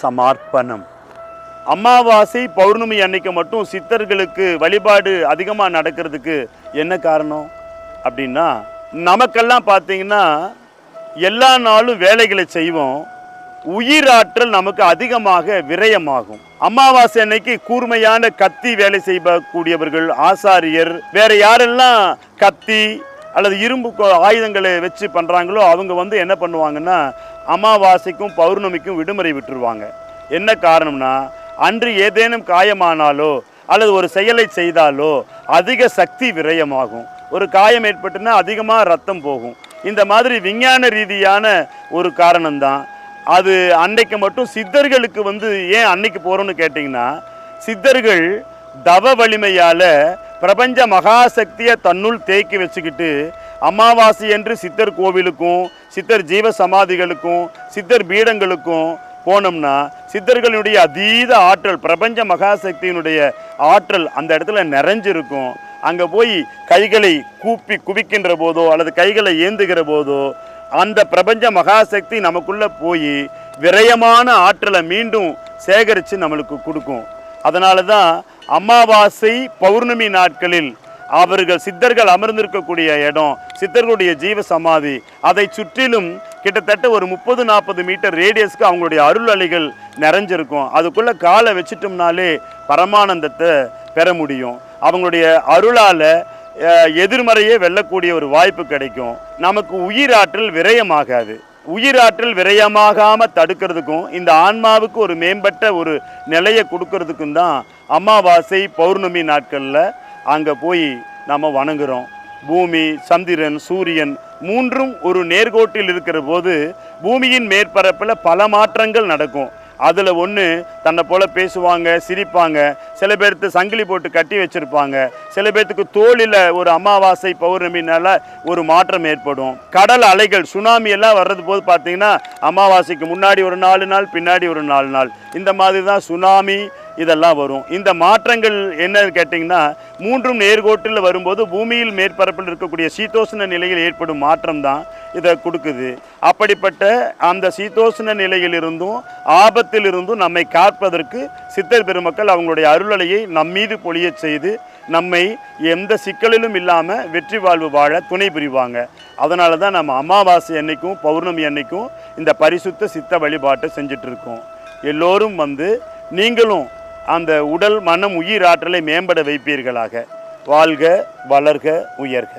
சமர்ப்பணம். அமாவாசை பௌர்ணமி அன்னைக்கு மட்டும் சித்தர்களுக்கு வழிபாடு அதிகமாக நடக்கிறதுக்கு என்ன காரணம் அப்படின்னா, நமக்கெல்லாம் பார்த்தீங்கன்னா எல்லா நாளும் வேலைகளை செய்வோம், உயிராற்றல் நமக்கு அதிகமாக விரயமாகும். அமாவாசை அன்னைக்கு கூர்மையான கத்தி வேலை செய்யக்கூடியவர்கள், ஆசாரியர், வேற யாரெல்லாம் கத்தி அல்லது இரும்பு ஆயுதங்களை வச்சு பண்ணுறாங்களோ அவங்க என்ன பண்ணுவாங்கன்னா அமாவாசைக்கும் பௌர்ணமிக்கும் விடுமுறை விட்டுருவாங்க. என்ன காரணம்னா, அன்று ஏதேனும் காயமானாலோ அல்லது ஒரு செயலை செய்தாலோ அதிக சக்தி விரயமாகும். ஒரு காயம் ஏற்பட்டுன்னா அதிகமாக ரத்தம் போகும். இந்த மாதிரி விஞ்ஞான ரீதியான ஒரு காரணம்தான் அது. அன்னைக்கு மட்டும் சித்தர்களுக்கு ஏன் அன்னைக்கு போகிறோன்னு கேட்டிங்கன்னா, சித்தர்கள் தவ வலிமையால் பிரபஞ்ச மகாசக்தியை தன்னுள் தேக்கி வச்சுக்கிட்டு அமாவாசை என்று சித்தர் கோவிலுக்கும் சித்தர் ஜீவ சமாதிகளுக்கும் சித்தர் பீடங்களுக்கும் போனோம்னா சித்தர்களுடைய அதீத ஆற்றல், பிரபஞ்ச மகாசக்தியினுடைய ஆற்றல் அந்த இடத்துல நிறைஞ்சிருக்கும். அங்கே போய் கைகளை கூப்பி குவிக்கின்ற போதோ அல்லது கைகளை ஏந்துகிற போதோ அந்த பிரபஞ்ச மகாசக்தி நமக்குள்ளே போய் விரயமான ஆற்றலை மீண்டும் சேகரித்து நம்மளுக்கு கொடுக்கும். அதனால தான் அமாவாசை பௌர்ணமி நாட்களில் அவர்கள் சித்தர்கள் அமர்ந்திருக்கக்கூடிய இடம், சித்தர்களுடைய ஜீவ சமாதி, அதை சுற்றிலும் கிட்டத்தட்ட ஒரு 30-40 மீட்டர் ரேடியஸ்க்கு அவங்களுடைய அருள் அலைகள் நிறைஞ்சிருக்கும். அதுக்குள்ளே காலை வச்சிட்டோம்னாலே பரமானந்தத்தை பெற முடியும். அவங்களுடைய அருளால் எதிர்மறையே வெல்லக்கூடிய ஒரு வாய்ப்பு கிடைக்கும். நமக்கு உயிராற்றல் விரயமாகாது. உயிராற்றல் விரயமாகாமல் தடுக்கிறதுக்கும் இந்த ஆன்மாவுக்கு ஒரு மேம்பட்ட ஒரு நிலையை கொடுக்கறதுக்கும் தான் அமாவாசை பௌர்ணமி நாட்களில் அங்கே போய் நம்ம வணங்குகிறோம். பூமி, சந்திரன், சூரியன் மூன்றும் ஒரு நேர்கோட்டில் இருக்கிற போது பூமியின் மேற்பரப்பில் பல மாற்றங்கள் நடக்கும். அதில் ஒன்று தன்னை போல் பேசுவாங்க, சிரிப்பாங்க, சில பேர்த்து சங்கிலி போட்டு கட்டி வச்சுருப்பாங்க, சில பேர்த்துக்கு தோளில் ஒரு அமாவாசை பௌர்ணமினால் ஒரு மாற்றம் ஏற்படும். கடல் அலைகள் சுனாமி எல்லாம் வர்றது போது பார்த்திங்கன்னா அமாவாசைக்கு முன்னாடி ஒரு 4 நாள், பின்னாடி ஒரு 4 நாள், இந்த மாதிரி தான் சுனாமி இதெல்லாம் வரும். இந்த மாற்றங்கள் என்னன்னு கேட்டிங்கன்னா, மூன்றும் நேர்கோட்டில் வரும்போது பூமியில் மேற்பரப்பில் இருக்கக்கூடிய சீதோஷ்ண நிலையில் ஏற்படும் மாற்றம் தான் இதை கொடுக்குது. அப்படிப்பட்ட அந்த சீதோஷ்ண நிலையிலிருந்தும் ஆபத்திலிருந்தும் நம்மை காப்பதற்கு சித்தர் பெருமக்கள் அவங்களுடைய அருளலையை நம்மீது பொழிய செய்து நம்மை எந்த சிக்கலிலும் இல்லாமல் வெற்றி வாழ்வு வாழ துணை புரிவாங்க. அதனால தான் நம்ம அமாவாசை அன்னைக்கும் பௌர்ணமி அன்னைக்கும் இந்த பரிசுத்த சித்த வழிபாட்டை செஞ்சிட்ருக்கோம். எல்லோரும் நீங்களும் அந்த உடல் மனம் உயிர் ஆற்றலை மேம்பட வைப்பீர்களாக. வாழ்க, வளர்க, உயர்க.